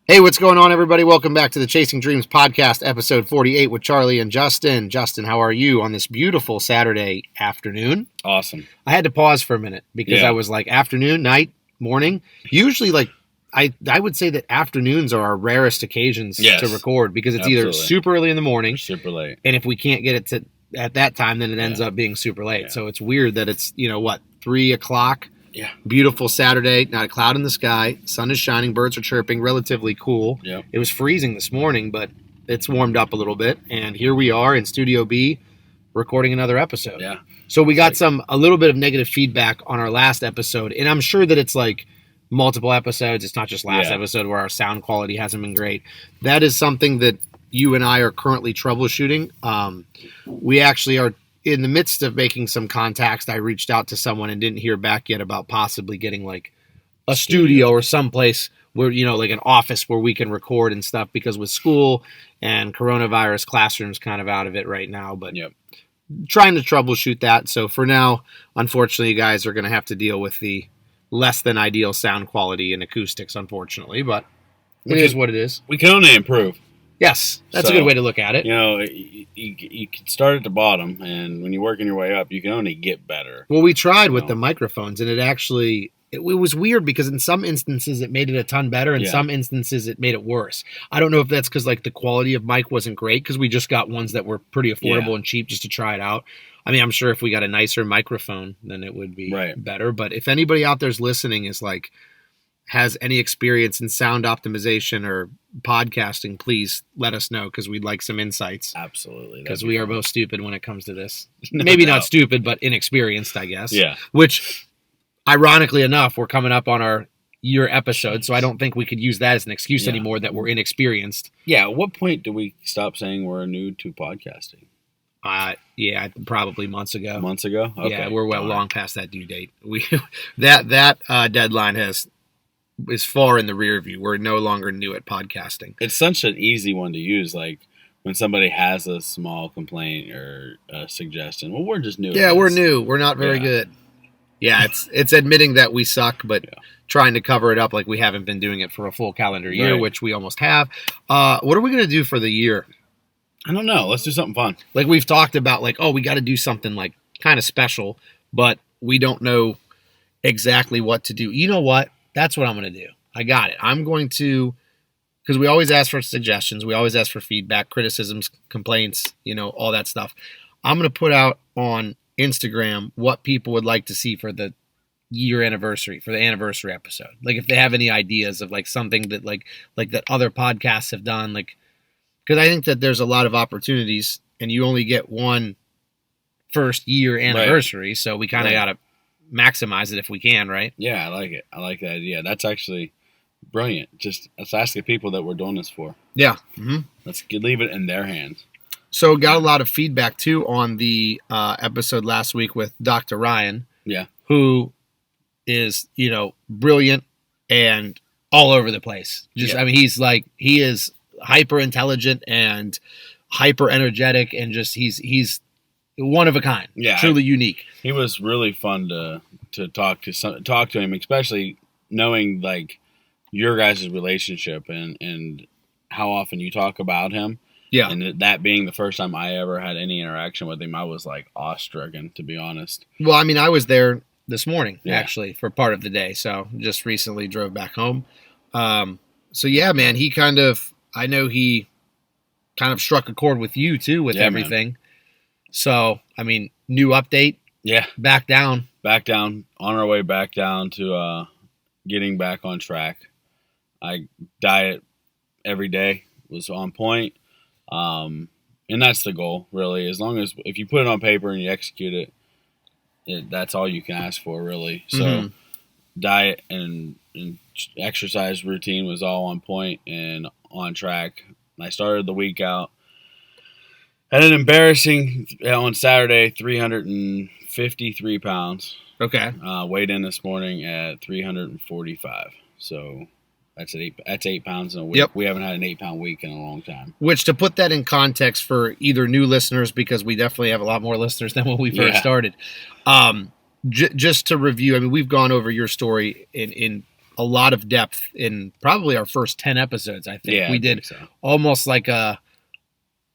Hey, what's going on, everybody? Welcome back to the Chasing Dreams podcast, episode 48 with Charlie and Justin. Justin, how are you on this beautiful Saturday afternoon? Awesome. I had to pause for a minute because I was like afternoon, night, morning. Usually, I would say that afternoons are our rarest occasions to record because it's either super early in the morning or super late. And if we can't get it to at that time, then it ends up being super late. Yeah. So it's weird that it's, 3 o'clock. Yeah. Beautiful Saturday, not a cloud in the sky. Sun is shining, birds are chirping, relatively cool. Yeah. It was freezing this morning, but it's warmed up a little bit. And here we are in Studio B recording another episode. Yeah. So we got a little bit of negative feedback on our last episode. And I'm sure that it's like multiple episodes. It's not just last episode where our sound quality hasn't been great. That is something that you and I are currently troubleshooting. We actually are in the midst of making some contacts. I reached out to someone and didn't hear back yet about possibly getting like a studio or someplace where, like an office where we can record and stuff, because with school and coronavirus, classrooms kind of out of it right now, but trying to troubleshoot that. So for now, unfortunately, you guys are going to have to deal with the less than ideal sound quality and acoustics, unfortunately, but it is what it is. We can only improve. Yes, that's a good way to look at it. You can start at the bottom, and when you're working your way up, you can only get better. Well, we tried with the microphones, and it was weird because in some instances it made it a ton better, in some instances it made it worse. I don't know if that's because like the quality of mic wasn't great, because we just got ones that were pretty affordable and cheap just to try it out. I mean, I'm sure if we got a nicer microphone, then it would be better. But if anybody out there's listening has any experience in sound optimization or podcasting, please let us know, because we'd like some insights. Absolutely. Because we are both stupid when it comes to this. Maybe not stupid, but inexperienced, I guess. Yeah. Which, ironically enough, we're coming up on our year episode, so I don't think we could use that as an excuse anymore that we're inexperienced. Yeah, at what point do we stop saying we're new to podcasting? Probably months ago. Months ago? Okay. Yeah, we're long past that due date. That deadline is far in the rear view. We're no longer new at podcasting. It's such an easy one to use. Like when somebody has a small complaint or a suggestion, well, we're just new. Yeah, we're new. We're not very good. Yeah, it's admitting that we suck, but trying to cover it up like we haven't been doing it for a full calendar year, which we almost have. What are we going to do for the year? I don't know. Let's do something fun. Like we've talked about, we got to do something like kind of special, but we don't know exactly what to do. You know what? That's what I'm going to do. I got it. I'm going to, because we always ask for suggestions. We always ask for feedback, criticisms, complaints, all that stuff. I'm going to put out on Instagram what people would like to see for the year anniversary, for the anniversary episode. Like if they have any ideas of like something that like that other podcasts have done, because I think that there's a lot of opportunities and you only get one first year anniversary. Right. So we kind of got to maximize it if we can, right? Yeah, I like it. I like the idea. That's actually brilliant. Let's ask the people that we're doing this for. Yeah. Mm-hmm. Let's leave it in their hands. So got a lot of feedback too on the episode last week with Dr. Ryan. Yeah. Who is, brilliant and all over the place. I mean, he is hyper intelligent and hyper energetic, and just he's one of a kind. Yeah, truly unique. He was really fun to talk to him, especially knowing like your guys' relationship and how often you talk about him. Yeah, and that being the first time I ever had any interaction with him, I was like awestrucken, to be honest. Well, I mean, I was there this morning actually for part of the day, so just recently drove back home. So yeah, man, I know he kind of struck a chord with you too with everything. Man. So, I mean, new update. Yeah. Back down. On our way back down to getting back on track. I diet every day was on point. And that's the goal, really. As long as if you put it on paper and you execute it, that's all you can ask for, really. So diet and exercise routine was all on point and on track. I started the week out. Had an embarrassing, on Saturday, 353 pounds. Okay. Weighed in this morning at 345. So that's 8 pounds in a week. Yep. We haven't had an 8-pound week in a long time. Which, to put that in context for either new listeners, because we definitely have a lot more listeners than when we first started. Just to review, I mean, we've gone over your story in a lot of depth in probably our first 10 episodes. I think Yeah, we I did think so. almost like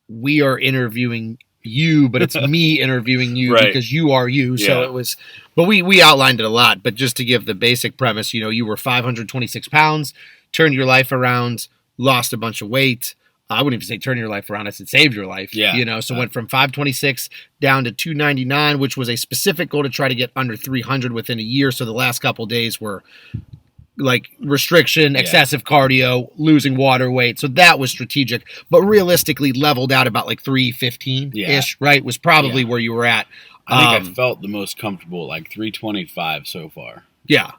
we are interviewing you, but it's me interviewing you Right. because you are you. So Yeah. it was, but we outlined it a lot. But just to give the basic premise, you were 526 pounds, turned your life around, lost a bunch of weight. I wouldn't even say turn your life around. I said saved your life. Yeah. So went from 526 down to 299, which was a specific goal to try to get under 300 within a year. So the last couple of days were like restriction, excessive cardio, losing water weight. So that was strategic, but realistically leveled out about like 315-ish, right? Was probably where you were at. I think I felt the most comfortable at like 325 so far. Yeah.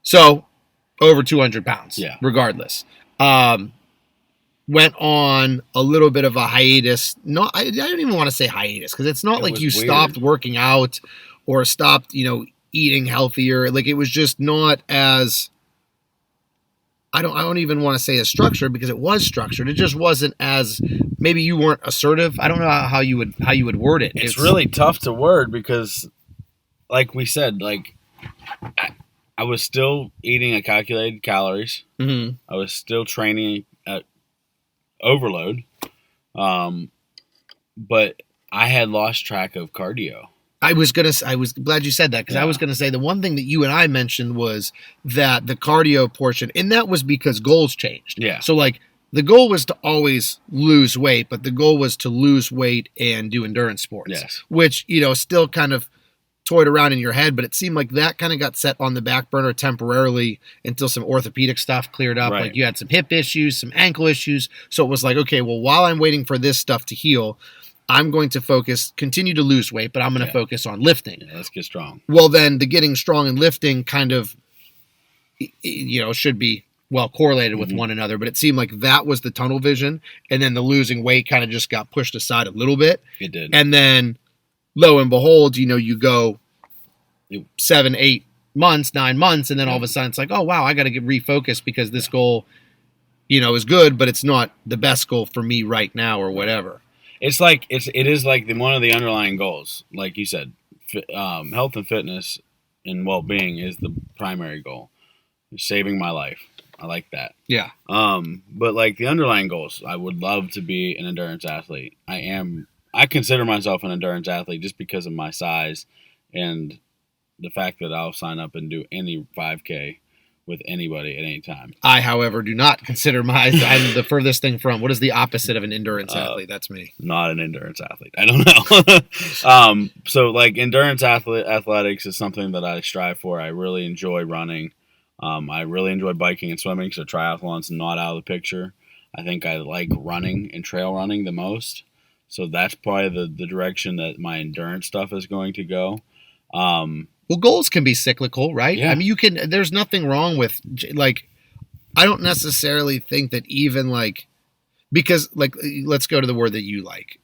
So over 200 pounds, Yeah. regardless. Went on a little bit of a hiatus. No, I don't even want to say hiatus because it's not like you stopped working out or stopped, eating healthier. Like it was just not as, I don't even want to say as structured because it was structured. It just wasn't as, maybe you weren't assertive. I don't know how you would word it. It's really tough to word because, like we said, like I was still eating a calculated calories. Mm-hmm. I was still training at overload, but I had lost track of cardio. I was glad you said that because I was gonna say the one thing that you and I mentioned was that the cardio portion, and that was because goals changed. Yeah. So like the goal was to always lose weight, but the goal was to lose weight and do endurance sports. Yes. Which still kind of toyed around in your head, but it seemed like that kind of got set on the back burner temporarily until some orthopedic stuff cleared up. Right. Like you had some hip issues, some ankle issues. So it was like, okay, well, while I'm waiting for this stuff to heal, I'm going to continue to lose weight, but I'm going to focus on lifting. Yeah, let's get strong. Well, then the getting strong and lifting kind of, should be well correlated with one another, but it seemed like that was the tunnel vision. And then the losing weight kind of just got pushed aside a little bit. It did. And then lo and behold, you go 7, 8 months, 9 months, and then all of a sudden it's like, oh wow, I got to get refocused because this goal, is good, but it's not the best goal for me right now or whatever. It's like it is like one of the underlying goals, like you said, health and fitness and well-being is the primary goal. Saving my life, I like that. Yeah. But like the underlying goals, I would love to be an endurance athlete. I consider myself an endurance athlete just because of my size and the fact that I'll sign up and do any 5K with anybody at any time. I, however, do not consider I'm the furthest thing from. What is the opposite of an endurance athlete? That's me. Not an endurance athlete. I don't know. So like endurance athletics is something that I strive for. I really enjoy running. I really enjoy biking and swimming. So triathlon's not out of the picture. I think I like running and trail running the most. So that's probably the direction that my endurance stuff is going to go. Well, goals can be cyclical, right? Yeah. I mean, there's nothing wrong with, like, I don't necessarily think that even, like, because, like, let's go to the word that you like.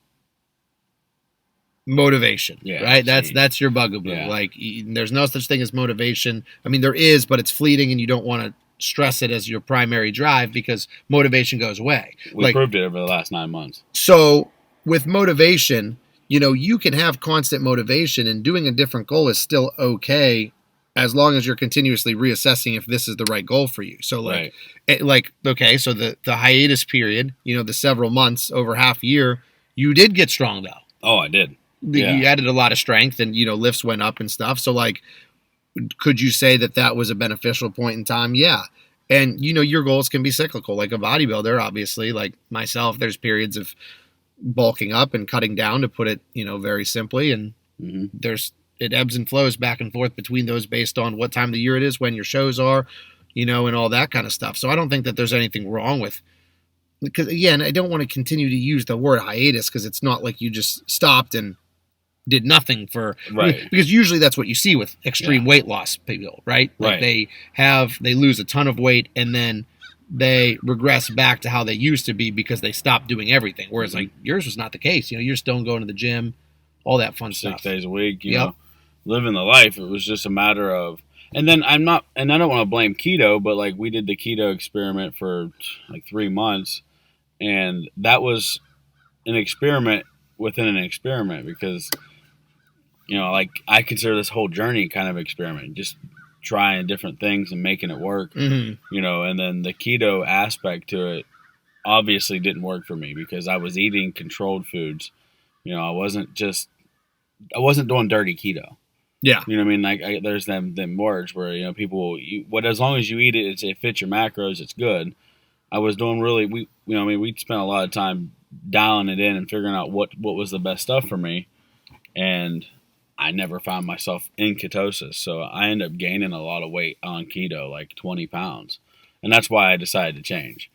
Motivation, right? That's your bugaboo. Yeah. Like, there's no such thing as motivation. I mean, there is, but it's fleeting and you don't want to stress it as your primary drive because motivation goes away. We proved it over the last 9 months. So with motivation, you can have constant motivation and doing a different goal is still okay as long as you're continuously reassessing if this is the right goal for you. So okay, so the hiatus period, the several months over half a year, you did get strong though. Oh, I did. You added a lot of strength and, lifts went up and stuff. So like, could you say that was a beneficial point in time? Yeah. And, your goals can be cyclical, like a bodybuilder, obviously, like myself, there's periods of bulking up and cutting down, to put it, very simply. And it ebbs and flows back and forth between those based on what time of the year it is, when your shows are, and all that kind of stuff. So I don't think that there's anything wrong with, because again, I don't want to continue to use the word hiatus because it's not like you just stopped and did nothing for, right. Because usually that's what you see with extreme weight loss people, right? Like they lose a ton of weight and then they regress back to how they used to be because they stopped doing everything. Whereas like yours was not the case. You're still going to the gym, all that fun stuff. 6 days a week, you know, living the life. It was just a matter of, and then I don't want to blame keto, but like we did the keto experiment for like 3 months, and that was an experiment within an experiment because, like I consider this whole journey kind of experiment. Just trying different things and making it work, Mm-hmm. and then the keto aspect to it obviously didn't work for me because I was eating controlled foods. I wasn't doing dirty keto. Yeah. You know what I mean? Like there's them words where, people, as long as you eat it, it fits your macros, it's good. I was doing we spent a lot of time dialing it in and figuring out what was the best stuff for me. And I never found myself in ketosis. So I ended up gaining a lot of weight on keto, like 20 pounds. And that's why I decided to change.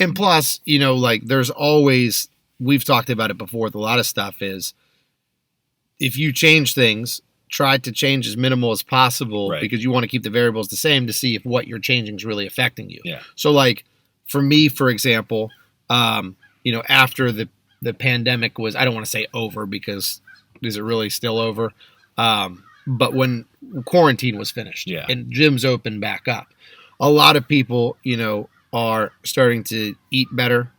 And plus, like there's always, we've talked about it before with a lot of stuff, is if you change things, try to change as minimal as possible, right, because you want to keep the variables the same to see if what you're changing is really affecting you. Yeah. So like for me, for example, after the pandemic was, I don't want to say over because is it really still over? But when quarantine was finished, yeah, and gyms opened back up, a lot of people, are starting to eat better.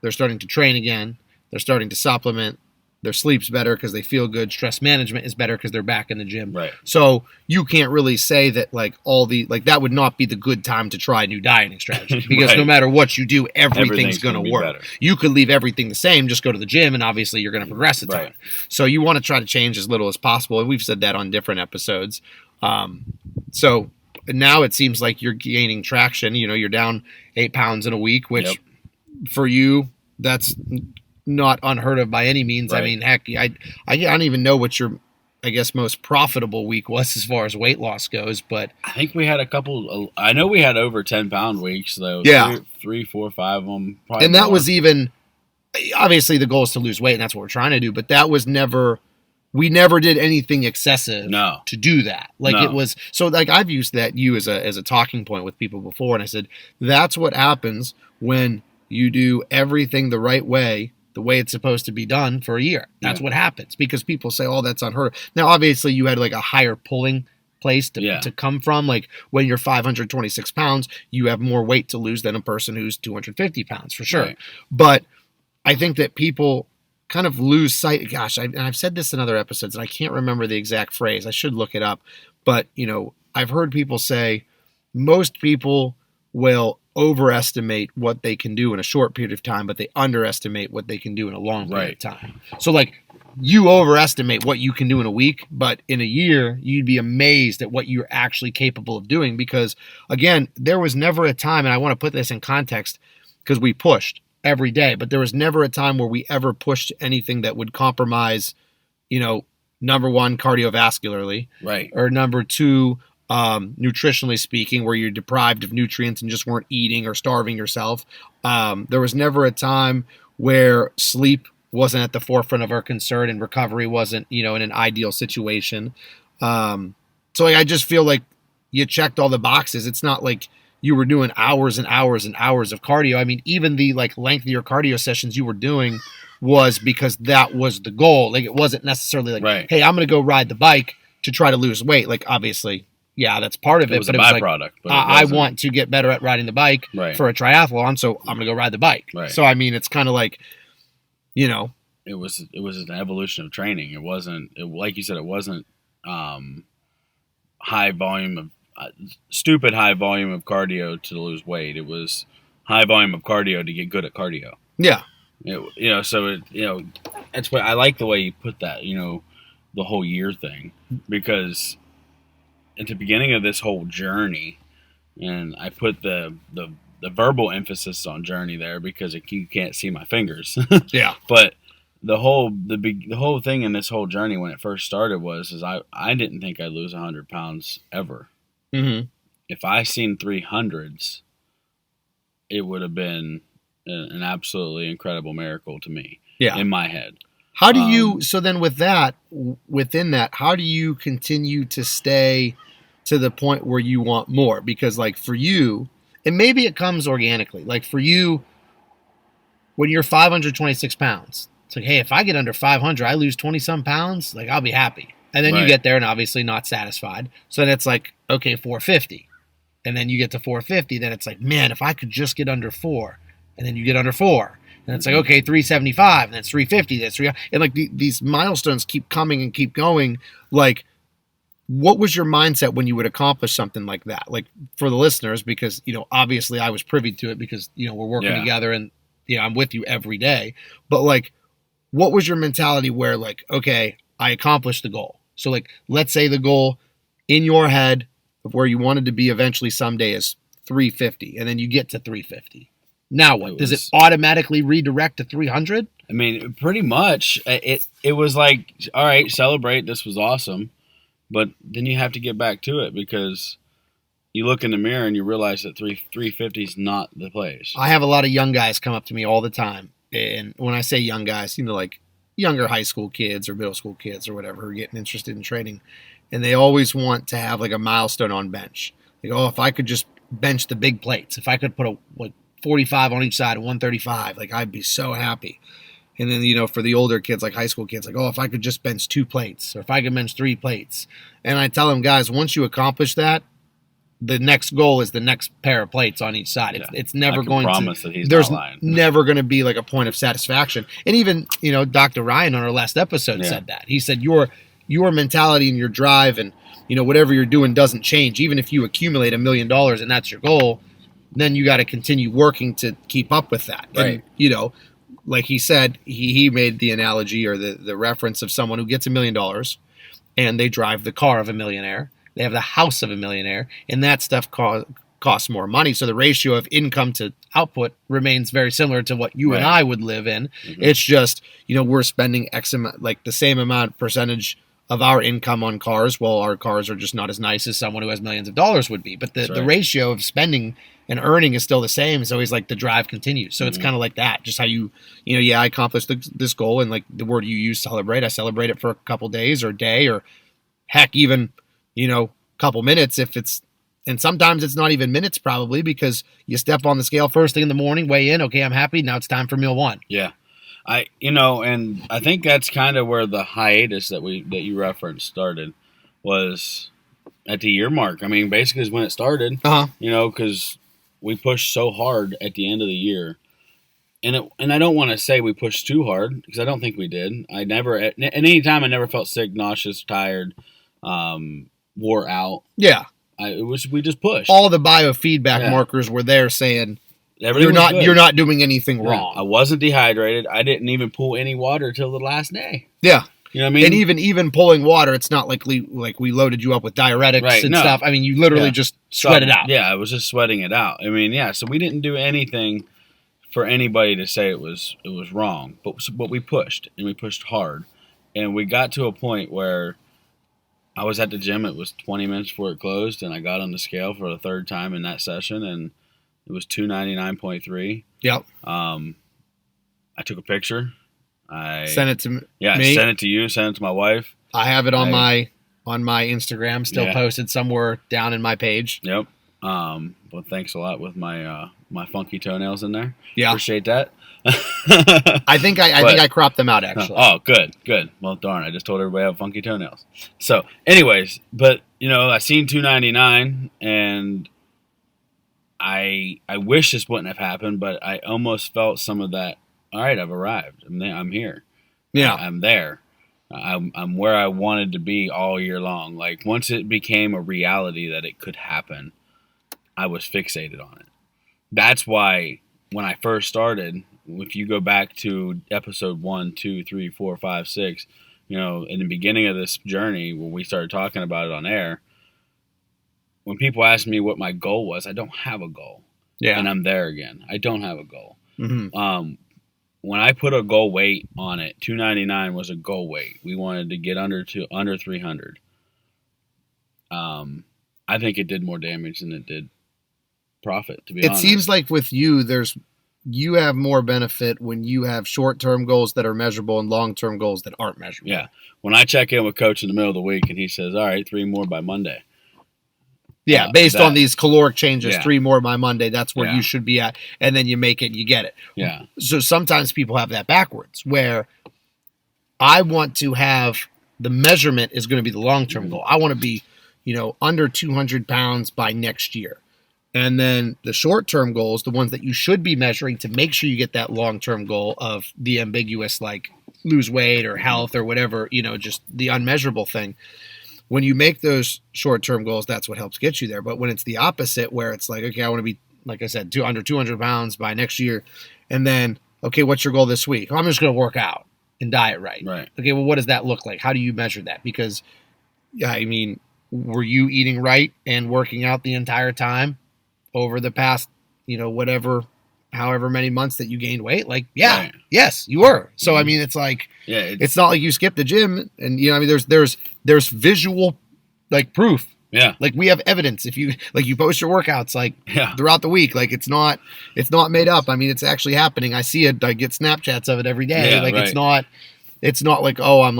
They're starting to train again. They're starting to supplement. Their sleep's better because they feel good. Stress management is better because they're back in the gym. Right. So you can't really say that that would not be the good time to try a new dieting strategy, because right, no matter what you do, everything's going to work. Better. You could leave everything the same, just go to the gym, and obviously you're going to progress a ton. Right. So you want to try to change as little as possible, and we've said that on different episodes. So now it seems like you're gaining traction. You're down 8 pounds in a week, which for you, that's not unheard of by any means. Right. I mean, heck, I don't even know what your, I guess, most profitable week was as far as weight loss goes, but I think we had a couple. I know we had over 10-pound weeks though. Yeah, 3, 4, 5 of them. And that was even, obviously the goal is to lose weight, and that's what we're trying to do. But that was never. We never did anything excessive to do that. It was, so like I've used that as a talking point with people before, and I said that's what happens when you do everything the right way, the way it's supposed to be done for a year. That's what happens, because people say, oh, that's unheard of. Now, obviously, you had like a higher pulling place to come from. Like when you're 526 pounds, you have more weight to lose than a person who's 250 pounds for sure. Right. But I think that people kind of lose sight. Gosh, I've said this in other episodes, and I can't remember the exact phrase. I should look it up. But, I've heard people say most people will overestimate what they can do in a short period of time, but they underestimate what they can do in a long period of time. So like you overestimate what you can do in a week, but in a year, you'd be amazed at what you're actually capable of doing, because again, there was never a time, and I want to put this in context because we pushed every day, but there was never a time where we ever pushed anything that would compromise, number one, cardiovascularly, right, or number two, nutritionally speaking, where you're deprived of nutrients and just weren't eating or starving yourself. There was never a time where sleep wasn't at the forefront of our concern and recovery wasn't, in an ideal situation. So I just feel like you checked all the boxes. It's not like you were doing hours and hours and hours of cardio. I mean, even the lengthier cardio sessions you were doing was because that was the goal. Like it wasn't necessarily like, hey, I'm going to go ride the bike to try to lose weight. Like obviously, yeah, that's part of it. But it was a byproduct. But I want to get better at riding the bike for a triathlon, so I'm going to go ride the bike. Right. So I mean, it's kind of like, it was an evolution of training. It wasn't, like you said, it wasn't high volume of stupid high volume of cardio to lose weight. It was high volume of cardio to get good at cardio. Yeah. That's what I like, the way you put that, the whole year thing, because at the beginning of this whole journey, and I put the verbal emphasis on journey there because you can't see my fingers. Yeah. But the whole thing in this whole journey when it first started is I didn't think I'd lose 100 pounds ever. Mm-hmm. If I seen 300s, it would have been an absolutely incredible miracle to me. Yeah. In my head. How do you, so then within that, how do you continue to stay to the point where you want more? Because like for you, and maybe it comes organically, like for you, when you're 526 pounds, it's like, hey, if I get under 500, I lose 20 some pounds, like I'll be happy. And then you get there and obviously not satisfied. So then it's like, okay, 450. And then you get to 450, then it's like, man, if I could just get under 4. And then you get under 4. And it's like, okay, 375, and then it's 350, that's 300. And like these milestones keep coming and keep going. Like, what was your mindset when you would accomplish something like that? Like for the listeners, because, obviously I was privy to it because, we're working together and, I'm with you every day. But like, what was your mentality where like, okay, I accomplished the goal. So like, let's say the goal in your head of where you wanted to be eventually someday is 350, and then you get to 350. Now what? Does it automatically redirect to 300? I mean, pretty much. It was like, all right, celebrate. This was awesome. But then you have to get back to it because you look in the mirror and you realize that 350 is not the place. I have a lot of young guys come up to me all the time. And when I say young guys, like younger high school kids or middle school kids or whatever who are getting interested in training. And they always want to have like a milestone on bench. They go, if I could just bench the big plates, if I could put a 45 on each side, 135, like I'd be so happy. And then, for the older kids, like high school kids, like, if I could just bench 2 plates or if I could bench 3 plates. And I tell them, guys, once you accomplish that, the next goal is the next pair of plates on each side. It's never going to, there's never going to be like a point of satisfaction. And even, Dr. Ryan on our last episode said that. He said, your mentality and your drive and, whatever you're doing doesn't change. Even if you accumulate $1 million and that's your goal, then you got to continue working to keep up with that. Right. And, like he said, he made the analogy or the reference of someone who gets $1 million and they drive the car of a millionaire. They have the house of a millionaire, and that stuff costs more money. So the ratio of income to output remains very similar to what you and I would live in. Mm-hmm. It's just, we're spending X amount, like the same amount percentage of our income on cars. Well, our cars are just not as nice as someone who has millions of dollars would be. But the ratio of spending and earning is still the same. So he's like, the drive continues. So it's kind of like that. Just how I accomplished this goal. And like the word you use, celebrate, I celebrate it for a couple days or a day or heck, even, couple minutes and sometimes it's not even minutes probably because you step on the scale first thing in the morning, weigh in. Okay, I'm happy. Now it's time for meal 1. Yeah. And I think that's kind of where the hiatus that you referenced started was at the year mark. I mean, basically is when it started, because we pushed so hard at the end of the year. And I don't want to say we pushed too hard because I don't think we did. I never, at any time, I never felt sick, nauseous, tired, wore out. Yeah. We just pushed. All the biofeedback markers were there saying you're not doing anything wrong. I wasn't dehydrated. I didn't even pull any water till the last day. Yeah. You know what I mean? And even pulling water, it's not like we loaded you up with diuretics and stuff. I mean, you literally just sweat it out. Yeah, I was just sweating it out. I mean, so we didn't do anything for anybody to say it was wrong, but we pushed and we pushed hard, and we got to a point where I was at the gym. It was 20 minutes before it closed, and I got on the scale for the 3rd time in that session, and it was 299.3. Yep. I took a picture. I sent it to me. Yeah, I sent it to you. Sent it to my wife. I have it on my Instagram, still posted somewhere down in my page. Yep. Well, thanks a lot with my my funky toenails in there. Yeah, appreciate that. I think I cropped them out actually. Oh, good. Well, darn, I just told everybody I have funky toenails. So, anyways, but I seen 299, and I wish this wouldn't have happened, but I almost felt some of that. All right, I've arrived. I'm here. Yeah, I'm there. I'm where I wanted to be all year long. Like once it became a reality that it could happen, I was fixated on it. That's why when I first started, if you go back to episode 1, 2, 3, 4, 5, 6, in the beginning of this journey when we started talking about it on air, when people ask me what my goal was, I don't have a goal. Yeah, and I'm there again. I don't have a goal. Mm-hmm. When I put a goal weight on it, 299 was a goal weight. We wanted to get under 300. I think it did more damage than it did profit, to be honest. It seems like with you, you have more benefit when you have short-term goals that are measurable and long-term goals that aren't measurable. Yeah. When I check in with Coach in the middle of the week and he says, all right, 3 more by Monday. Yeah, based on these caloric changes, 3 more by Monday, that's where you should be at. And then you make it, you get it. Yeah. So sometimes people have that backwards, where I want to have the measurement is going to be the long-term goal. I want to be, under 200 pounds by next year. And then the short-term goals, the ones that you should be measuring to make sure you get that long-term goal of the ambiguous, like lose weight or health or whatever, just the unmeasurable thing. when you make those short-term goals, that's what helps get you there. But when it's the opposite, where it's like, okay, I want to be, like I said, under 200 pounds by next year. And then, okay, what's your goal this week? Oh, I'm just going to work out and diet right. Right. Okay, well, what does that look like? How do you measure that? Because, I mean, were you eating right and working out the entire time over the past, however many months that you gained weight? Like, yeah, right. Yes, you were. So, I mean, it's like, it's not like you skipped the gym and, there's visual, like, proof. Yeah. Like, we have evidence. If you post your workouts, like, throughout the week, like, it's not made up. I mean, it's actually happening. I see it. I get Snapchats of it every day. Yeah, like, right. it's not like, oh, I'm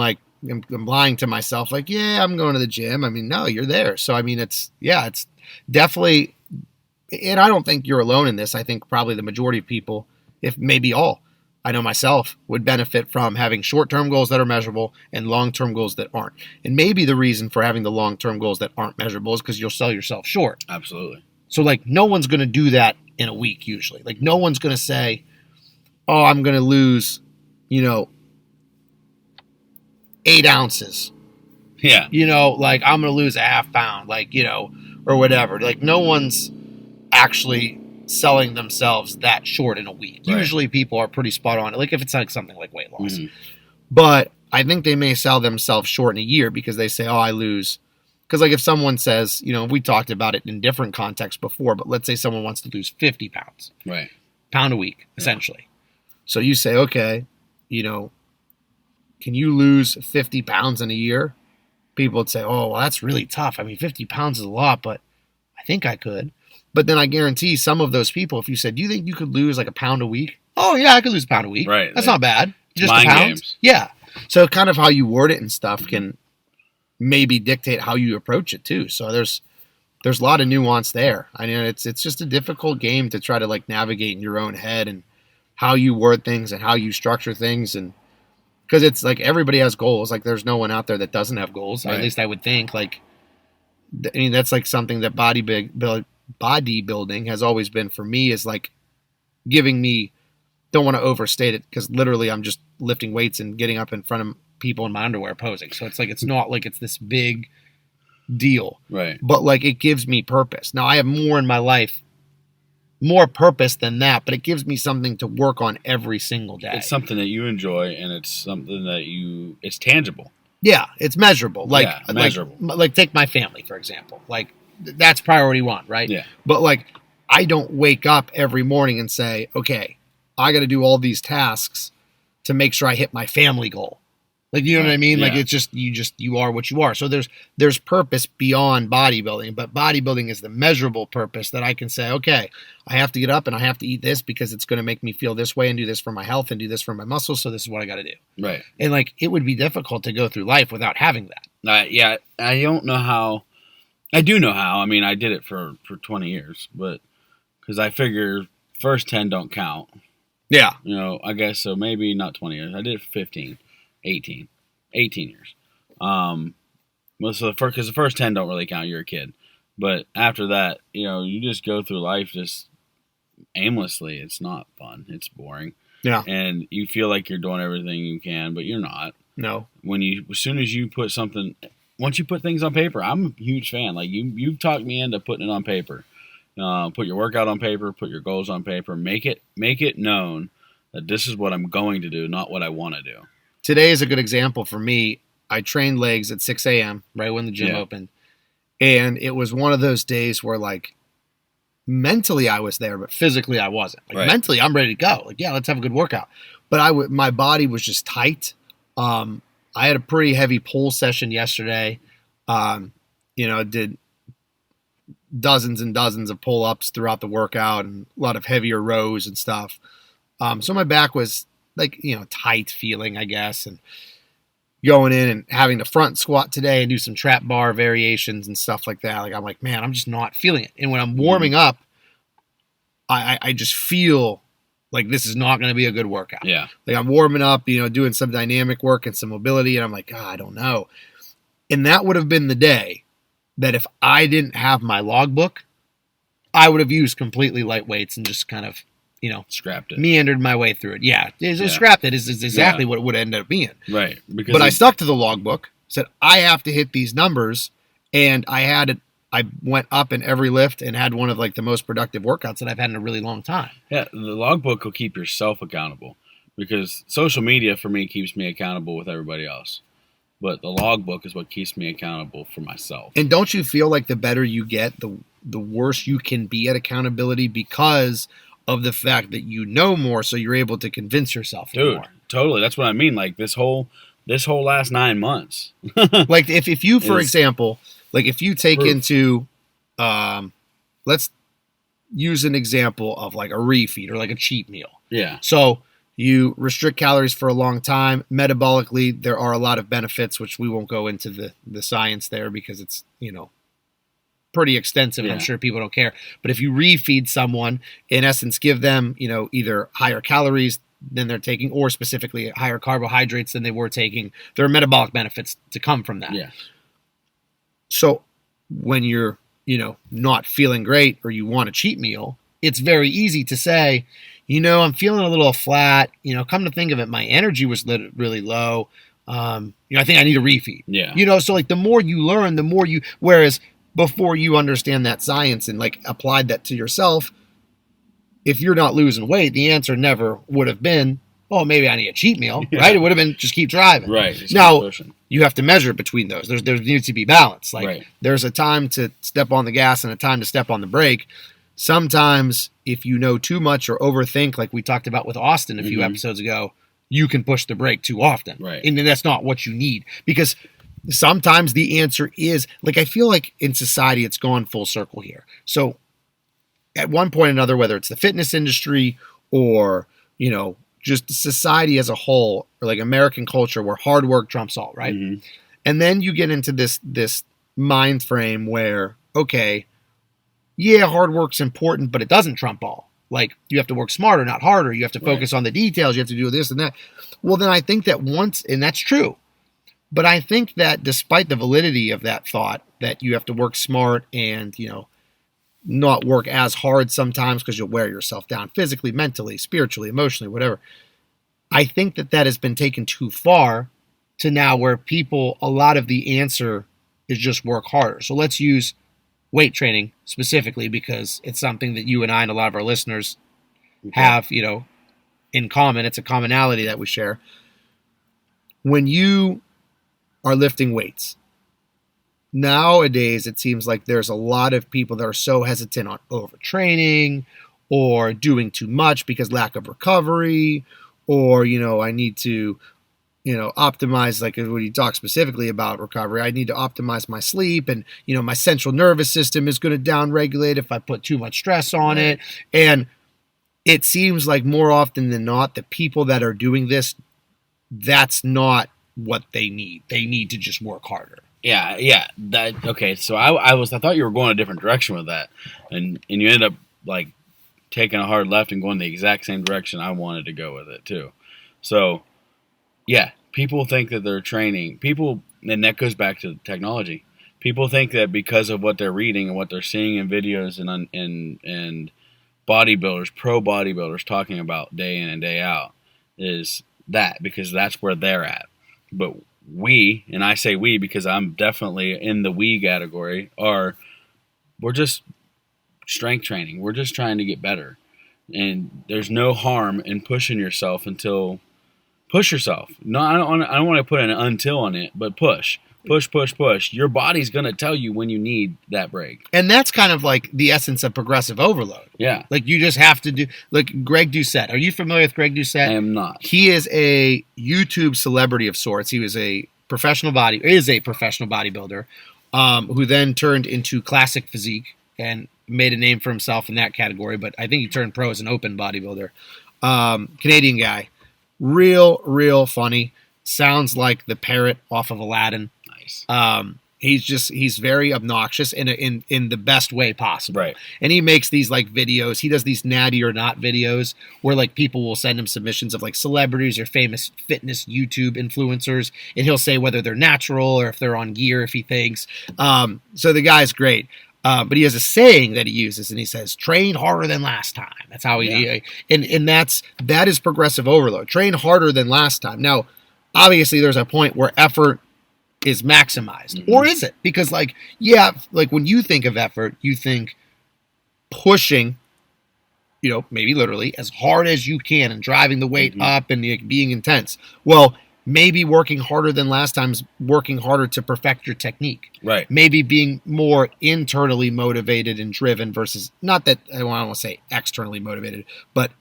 lying to myself. Like, yeah, I'm going to the gym. I mean, no, you're there. So, I mean, it's definitely, and I don't think you're alone in this. I think probably the majority of people, if maybe all, I know myself, would benefit from having short-term goals that are measurable and long-term goals that aren't. And maybe the reason for having the long-term goals that aren't measurable is because you'll sell yourself short. Absolutely. So, like, no one's going to do that in a week usually. Like, no one's going to say, oh, I'm going to lose, 8 ounces. Yeah. Like, I'm going to lose a half pound, like, or whatever. Like, no one's actually selling themselves that short in a week. Right. Usually people are pretty spot on. Like, if it's like something like weight loss. Mm-hmm. But I think they may sell themselves short in a year because they say, oh, I lose. Because, like, if someone says, we talked about it in different contexts before, but let's say someone wants to lose 50 pounds. Right. Pound a week, essentially. So you say, okay, can you lose 50 pounds in a year? People would say, oh, well, that's really tough. I mean, 50 pounds is a lot, but I think I could. But then I guarantee some of those people, if you said, do you think you could lose like a pound a week? Oh, yeah, I could lose a pound a week. Right. That's not bad. Just mind a pound. Games. Yeah. So kind of how you word it and stuff can maybe dictate how you approach it too. So there's a lot of nuance there. I mean, it's just a difficult game to try to like navigate in your own head and how you word things and how you structure things. And because it's like everybody has goals. Like there's no one out there that doesn't have goals. Right. Or at least I would think. Like, I mean, that's like something that bodybuilding has always been for me, is like giving me, don't want to overstate it, because literally I'm just lifting weights and getting up in front of people in my underwear posing. So it's like, it's not like it's this big deal. Right. But like it gives me purpose. Now I have more in my life, more purpose than that, but it gives me something to work on every single day. It's something that you enjoy, and it's something that it's tangible. Yeah, it's measurable. Like, yeah, measurable. Like take my family, for example. Like that's priority one, right? Yeah. But like I don't wake up every morning and say, okay, I got to do all these tasks to make sure I hit my family goal. Like, you know what I mean? Yeah. Like it's just, you are what you are. So there's purpose beyond bodybuilding, but bodybuilding is the measurable purpose that I can say, okay, I have to get up and I have to eat this because it's going to make me feel this way and do this for my health and do this for my muscles. So this is what I got to do. Right. And like, it would be difficult to go through life without having that. Yeah. I don't know how. I do know how. I mean, I did it for 20 years, but because I figure first 10 don't count. Yeah. I guess so. Maybe not 20 years. I did it for 15. 18 years. Because the first 10 don't really count. You're a kid. But after that, you just go through life just aimlessly. It's not fun. It's boring. Yeah. And you feel like you're doing everything you can, but you're not. No. As soon as you put once you put things on paper, I'm a huge fan. Like you've talked me into putting it on paper. Put your workout on paper, put your goals on paper, make it known that this is what I'm going to do, not what I want to do. Today is a good example for me. I trained legs at 6 a.m. right when the gym opened. And it was one of those days where, like, mentally I was there, but physically I wasn't. Like, right. Mentally I'm ready to go. Like, yeah, let's have a good workout. But my body was just tight. I had a pretty heavy pull session yesterday. Did dozens and dozens of pull-ups throughout the workout and a lot of heavier rows and stuff. So my back was like, tight feeling, I guess, and going in and having the front squat today and do some trap bar variations and stuff like that. Like, I'm like, man, I'm just not feeling it. And when I'm warming up, I just feel like this is not going to be a good workout. Yeah. Like I'm warming up, doing some dynamic work and some mobility. And I'm like, I don't know. And that would have been the day that if I didn't have my logbook, I would have used completely light weights and just kind of, scrapped it, meandered my way through it. Yeah, scrapped it is exactly what it would end up being. Right. But I stuck to the logbook, said, I have to hit these numbers. And I went up in every lift and had one of like the most productive workouts that I've had in a really long time. Yeah, the logbook will keep yourself accountable, because social media for me keeps me accountable with everybody else. But the logbook is what keeps me accountable for myself. And don't you feel like the better you get, the worse you can be at accountability because of the fact that you know more, so you're able to convince yourself more? Totally. That's what I mean. Like this whole last 9 months. Like if you, for example, like if you take into, let's use an example of like a refeed or like a cheat meal. Yeah. So you restrict calories for a long time. Metabolically, there are a lot of benefits, which we won't go into the science there because it's, pretty extensive. And I'm sure people don't care. But if you refeed someone, in essence, give them, either higher calories than they're taking or specifically higher carbohydrates than they were taking, there are metabolic benefits to come from that. Yeah. So when you're, not feeling great or you want a cheat meal, it's very easy to say, I'm feeling a little flat. Come to think of it, my energy was really low. I think I need a refeed. Yeah. So like the more you learn, the more whereas before you understand that science and like applied that to yourself, if you're not losing weight, the answer never would have been, oh, maybe I need a cheat meal, right? It would have been just keep driving. Right. Now, you have to measure between those. There needs to be balance. Like there's a time to step on the gas and a time to step on the brake. Sometimes if you know too much or overthink, like we talked about with Austin a few episodes ago, you can push the brake too often. Right. And that's not what you need, because sometimes the answer is, like, I feel like in society it's gone full circle here. So at one point or another, whether it's the fitness industry or, just society as a whole, or like American culture where hard work trumps all, right? Mm-hmm. And then you get into this mind frame where, okay, yeah, hard work's important, but it doesn't trump all. Like, you have to work smarter, not harder. You have to focus on the details. You have to do this and that. Well, then I think that and that's true. But I think that despite the validity of that thought, that you have to work smart and, not work as hard sometimes because you'll wear yourself down physically, mentally, spiritually, emotionally, whatever. I think that has been taken too far to now where a lot of the answer is just work harder. So let's use weight training specifically, because it's something that you and I and a lot of our listeners have, in common. It's a commonality that we share. When you are lifting weights, nowadays it seems like there's a lot of people that are so hesitant on overtraining or doing too much because lack of recovery, or, I need to, optimize, like when you talk specifically about recovery, I need to optimize my sleep, and, my central nervous system is going to downregulate if I put too much stress on it. And it seems like more often than not, the people that are doing this, that's not what they need. They need to just work harder. Yeah. Okay. So I thought you were going a different direction with that, and you ended up like taking a hard left and going the exact same direction I wanted to go with it too. So, yeah, people think that they're training. And that goes back to technology. People think that because of what they're reading and what they're seeing in videos and bodybuilders, pro bodybuilders talking about day in and day out, is that because that's where they're at. But we, and I say we because I'm definitely in the we category, we're just strength training. We're just trying to get better. And there's no harm in pushing yourself until push yourself. No, I don't want to put an until on it, but push. Your body's going to tell you when you need that break. And that's kind of like the essence of progressive overload. Yeah. Like you just have to do, like Greg Doucette. Are you familiar with Greg Doucette? I am not. He is a YouTube celebrity of sorts. He was a professional bodybuilder who then turned into classic physique and made a name for himself in that category. But I think he turned pro as an open bodybuilder. Canadian guy. Real funny. Sounds like the parrot off of Aladdin. Nice. He's very obnoxious in the best way possible. Right. And he makes these like videos. He does these natty or not videos where like people will send him submissions of like celebrities or famous fitness YouTube influencers, and he'll say whether they're natural or if they're on gear if he thinks. So the guy's great. But he has a saying that he uses, and he says, train harder than last time. That's how and that is progressive overload. Train harder than last time. Now, obviously there's a point where effort is maximized, or is it? Because like, yeah, like when you think of effort, you think pushing, you know, maybe literally as hard as you can and driving the weight up and being intense. Well, maybe working harder than last time's working harder to perfect your technique. Right. Maybe being more internally motivated and driven versus, not that I don't want to say externally motivated, but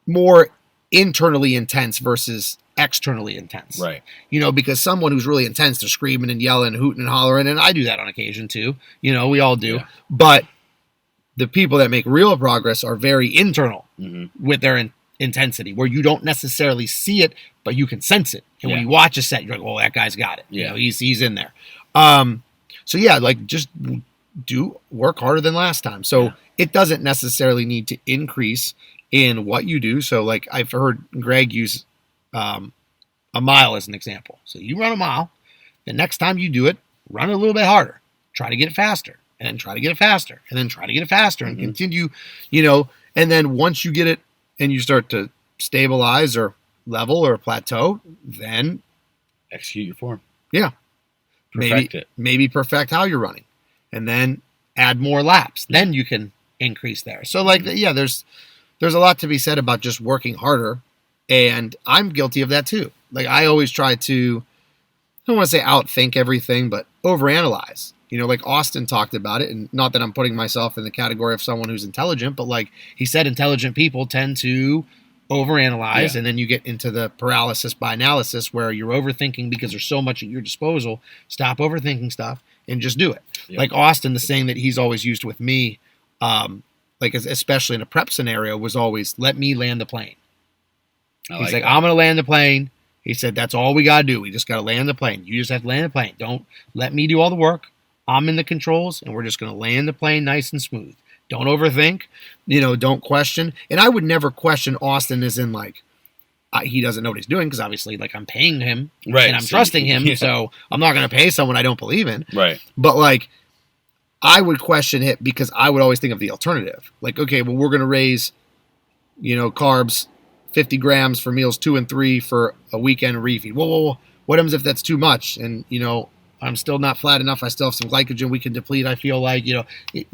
more internally intense versus externally intense. Right. You know, because someone who's really intense, they're screaming and yelling, hooting and hollering, and I do that on occasion too. You know, we all do. Yeah. But the people that make real progress are very internal with their intensity, where you don't necessarily see it, but you can sense it. And when you watch a set, you're like, "Oh, that guy's got it." Yeah, you know, he's in there. So yeah, like just do work harder than last time. So it doesn't necessarily need to increase in what you do. So like I've heard Greg use a mile as an example. So you run a mile, the next time you do it, run it a little bit harder. Try to get it faster, and then try to get it faster, and then try to get it faster, and continue, you know, and then once you get it and you start to stabilize or level or plateau, then execute your form. Yeah. Maybe perfect how you're running, and then add more laps. Then you can increase there. So like, yeah, there's a lot to be said about just working harder. And I'm guilty of that too. Like I always try to, I don't want to say outthink everything, but overanalyze. You know, like Austin talked about it, and not that I'm putting myself in the category of someone who's intelligent, but like he said, intelligent people tend to overanalyze, and then you get into the paralysis by analysis where you're overthinking because there's so much at your disposal. Stop overthinking stuff and just do it. Yep. Like Austin, the saying that he's always used with me, like especially in a prep scenario, was always, let me land the plane. He's like, I'm going to land the plane. He said, that's all we got to do. We just got to land the plane. You just have to land the plane. Don't let me do all the work. I'm in the controls, and we're just going to land the plane nice and smooth. Don't overthink. You know, don't question. And I would never question Austin as in, like, he doesn't know what he's doing, because obviously, like, I'm paying him, and I'm trusting him, so I'm not going to pay someone I don't believe in. Right. But, like, I would question it because I would always think of the alternative. Like, okay, well, we're going to raise, you know, carbs 50 grams for meals 2 and 3 for a weekend refeed. Whoa. What happens if that's too much? And, you know, I'm still not flat enough. I still have some glycogen we can deplete, I feel like, you know.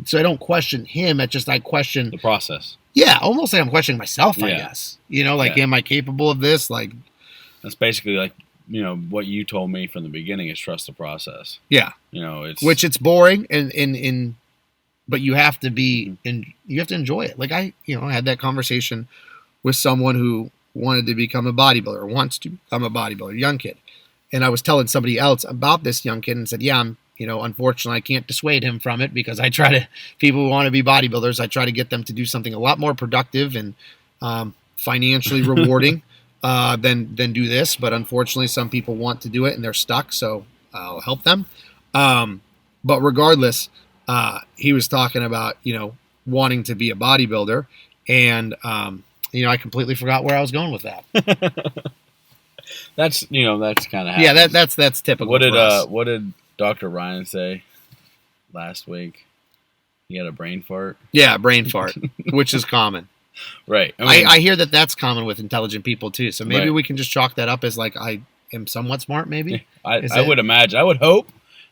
So I don't question him. I question the process. Yeah, almost like I'm questioning myself, I guess. You know, like, am I capable of this? Like, that's basically like, you know, what you told me from the beginning is trust the process. Yeah. You know, it's boring but you have to be, and you have to enjoy it. Like I had that conversation with someone who wanted to become a bodybuilder, or wants to become a bodybuilder, young kid. And I was telling somebody else about this young kid and said, unfortunately I can't dissuade him from it, because I try to, people who want to be bodybuilders, I try to get them to do something a lot more productive and financially rewarding than do this. But unfortunately, some people want to do it and they're stuck, so I'll help them. But regardless, he was talking about, wanting to be a bodybuilder, and I completely forgot where I was going with that. That's kind of that's typical. What did Dr. Ryan say last week? He had a brain fart. Yeah, brain fart, which is common. Right. I hear that's common with intelligent people too. So maybe we can just chalk that up as like, I am somewhat smart. Maybe I would imagine. I would hope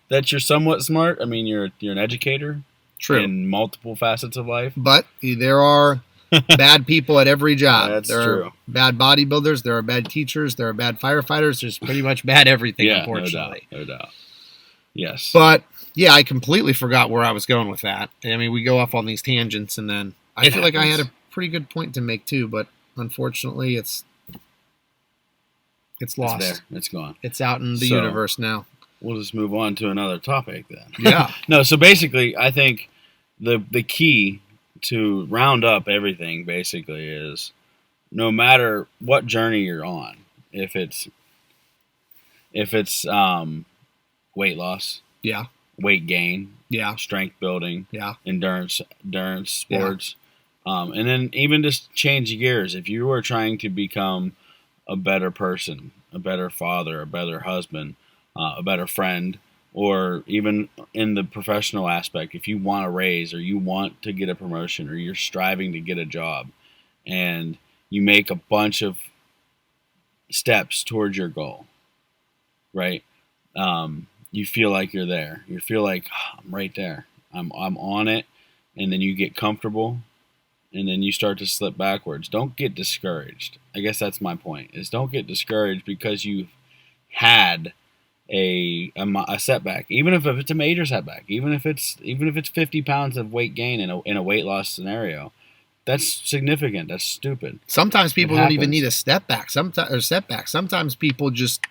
that you're somewhat smart. I mean, you're an educator. True. In multiple facets of life. But there are bad people at every job. There true. Are bad bodybuilders. There are bad teachers. There are bad firefighters. There's pretty much bad everything, unfortunately. No doubt. Yes. But, yeah, I completely forgot where I was going with that. I mean, we go off on these tangents, and then I feel like I had a pretty good point to make, too. But, unfortunately, it's lost. It's there. It's gone. It's out in the universe now. We'll just move on to another topic then. Yeah. No, so basically, I think the key to round up everything basically is, no matter what journey you're on, if it's weight loss, weight gain, strength building, endurance sports, and then even just change gears. If you are trying to become a better person, a better father, a better husband, a better friend, or even in the professional aspect, if you want to raise, or you want to get a promotion, or you're striving to get a job, and you make a bunch of steps towards your goal, right? you feel like you're there. You feel like I'm right there. I'm on it, and then you get comfortable, and then you start to slip backwards. Don't get discouraged. I guess that's my point. Is don't get discouraged because you've had a setback, even if it's a major setback, even if it's 50 pounds of weight gain in a weight loss scenario. That's significant. That's stupid. Sometimes people don't even need a step back. Sometimes people just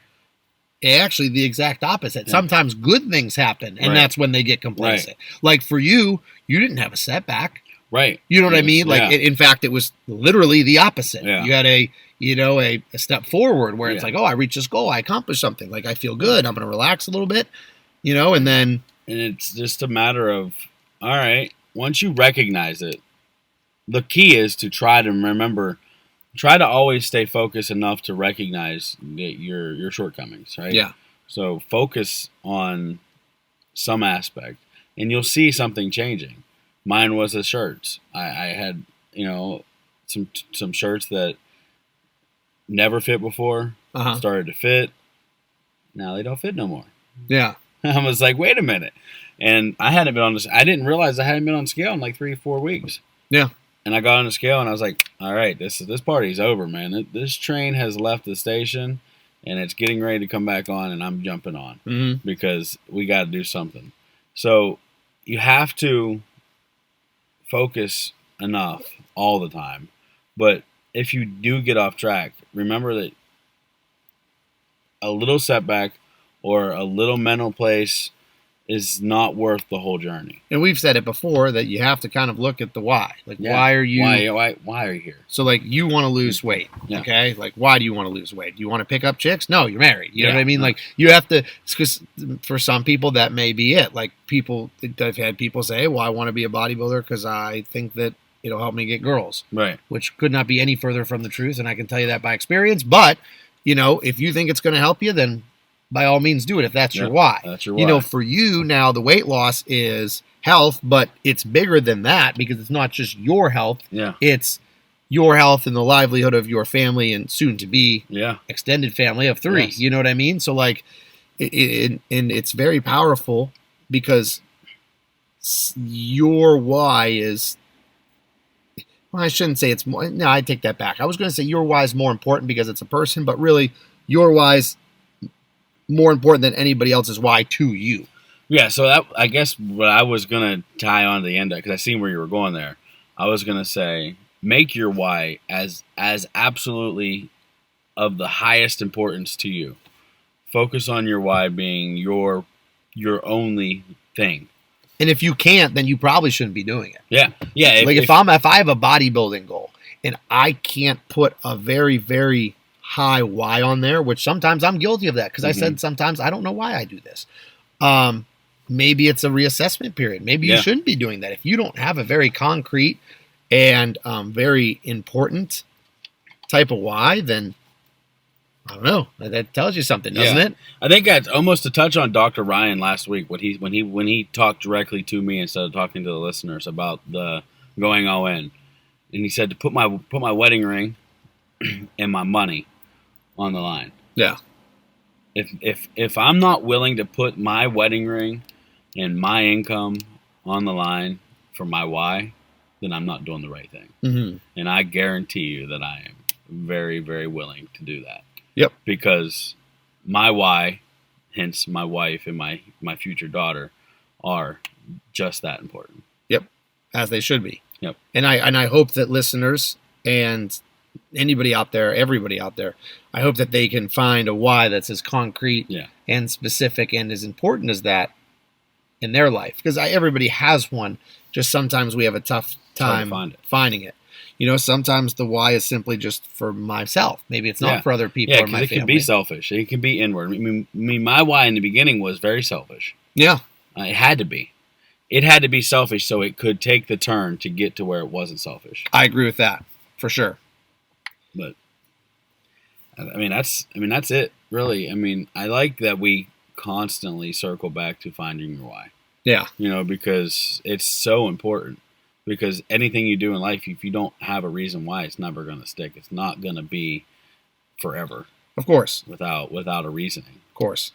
actually the exact opposite. Yeah. Sometimes good things happen, and that's when they get complacent. Right. Like for you, you didn't have a setback. Right. You know what I mean? Like in fact, it was literally the opposite. Yeah. You had a step forward where it's like, oh, I reached this goal, I accomplished something. Like I feel good. I'm going to relax a little bit, and then it's just a matter of all right. Once you recognize it. The key is to try to always stay focused enough to recognize your shortcomings, right? Yeah. So focus on some aspect, and you'll see something changing. Mine was the shirts. I had, some shirts that never fit before, started to fit. Now they don't fit no more. Yeah. I was like, wait a minute. And I didn't realize I hadn't been on scale in like 3 or 4 weeks. Yeah. And I got on the scale and I was like, all right, this party's over, man. This train has left the station and it's getting ready to come back on and I'm jumping on because we got to do something. So you have to focus enough all the time. But if you do get off track, remember that a little setback or a little mental place is not worth the whole journey. And we've said it before that you have to kind of look at the why. Like, why are you... Why are you here? So, like, you want to lose weight, okay? Like, why do you want to lose weight? Do you want to pick up chicks? No, you're married. You know what I mean? Like, you have to... Because for some people, that may be it. Like, I've had people say, well, I want to be a bodybuilder because I think that it'll help me get girls. Right. Which could not be any further from the truth, and I can tell you that by experience. But, if you think it's going to help you, then... by all means do it if that's your why. That's your why. For you now, the weight loss is health, but it's bigger than that because it's not just your health. Yeah. It's your health and the livelihood of your family and soon to be extended family of 3. Yes. You know what I mean? So like, and it's very powerful because your why is, well, I shouldn't say it's more, no, I take that back. I was going to say your why is more important because it's a person, but really your why is more important than anybody else's why to you. Yeah, so that I guess what I was going to tie on to the end of, because I seen where you were going there, I was going to say, make your why as absolutely of the highest importance to you. Focus on your why being your only thing. And if you can't, then you probably shouldn't be doing it. Yeah, yeah. If I have a bodybuilding goal and I can't put a very, very high why on there, which sometimes I'm guilty of that because I said sometimes I don't know why I do this. Maybe it's a reassessment period. Maybe you shouldn't be doing that. If you don't have a very concrete and very important type of why, then I don't know. That tells you something, doesn't it? I think that's almost to touch on Dr. Ryan last week when he talked directly to me instead of talking to the listeners about the going all in, and he said to put my wedding ring and my money on the line. Yeah. If I'm not willing to put my wedding ring and my income on the line for my why, then I'm not doing the right thing. Mm-hmm. And I guarantee you that I am very, very willing to do that. Yep. Because my why, hence my wife and my future daughter, are just that important. Yep. As they should be. Yep. And I hope that listeners and anybody out there, everybody out there, I hope that they can find a why that's as concrete and specific and as important as that in their life. Because everybody has one, just sometimes we have a tough time finding it. Sometimes the why is simply just for myself. Maybe it's not for other people or my family. It can be selfish. It can be inward. I mean, my why in the beginning was very selfish. Yeah. It had to be. It had to be selfish so it could take the turn to get to where it wasn't selfish. I agree with that, for sure. But that's it, really. I mean, I like that we constantly circle back to finding your why. Yeah. Because it's so important. Because anything you do in life, if you don't have a reason why, it's never going to stick. It's not going to be forever. Of course. Without a reasoning. Of course.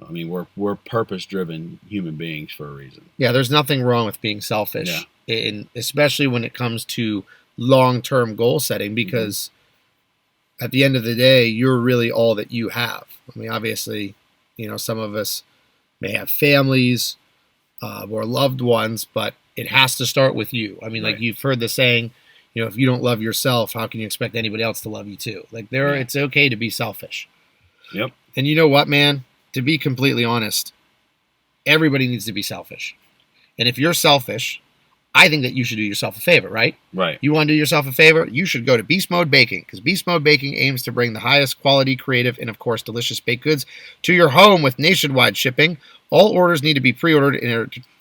I mean, we're purpose-driven human beings for a reason. Yeah, there's nothing wrong with being selfish, and especially when it comes to long-term goal setting, because at the end of the day, you're really all that you have. I mean, obviously, some of us may have families or loved ones, but it has to start with you. I mean, like you've heard the saying, if you don't love yourself, how can you expect anybody else to love you too? Like it's okay to be selfish. Yep. And you know what, man? To be completely honest, everybody needs to be selfish. And if you're selfish, I think that you should do yourself a favor, right? Right. You want to do yourself a favor? You should go to Beast Mode Baking, because Beast Mode Baking aims to bring the highest quality, creative, and of course delicious baked goods to your home with nationwide shipping. All orders need to be pre-ordered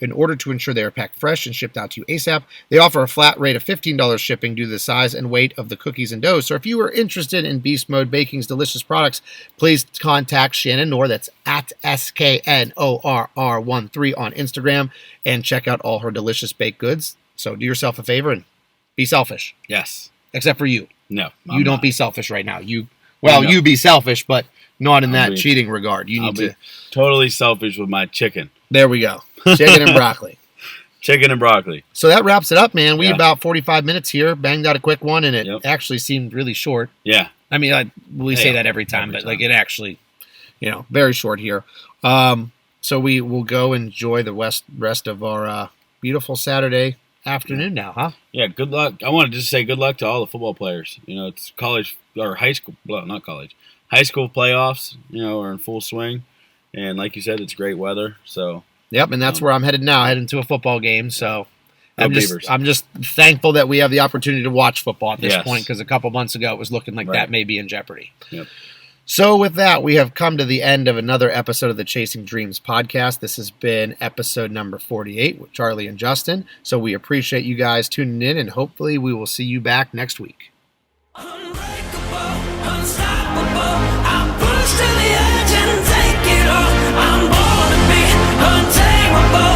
in order to ensure they are packed fresh and shipped out to you ASAP. They offer a flat rate of $15 shipping due to the size and weight of the cookies and dough. So if you are interested in Beast Mode Baking's delicious products, please contact Shannon Knorr, that's at SKNORR13 on Instagram, and check out all her delicious baked goods. So do yourself a favor and be selfish. Yes. Except for you. No. You don't be selfish right now. You be selfish, but not in that cheating regard. You need to totally selfish with my chicken. There we go. Chicken and broccoli. Chicken and broccoli. So that wraps it up, man. We about 45 minutes here. Banged out a quick one, and it actually seemed really short. Yeah. I mean, we say that every time, but like it actually, very short here. So we will go enjoy the rest of our beautiful Saturday afternoon now, huh? Yeah, good luck. I want to just say good luck to all the football players. It's college or high school, well, not college. High school playoffs, are in full swing. And like you said, it's great weather. So yep, and that's where I'm headed now, heading to a football game. So I'm just thankful that we have the opportunity to watch football at this point, because a couple months ago it was looking like that may be in jeopardy. Yep. So with that, we have come to the end of another episode of the Chasing Dreams podcast. This has been episode number 48 with Charlie and Justin. So we appreciate you guys tuning in, and hopefully we will see you back next week. Unstoppable, I'm pushed to the edge and take it all. I'm born to be untamable.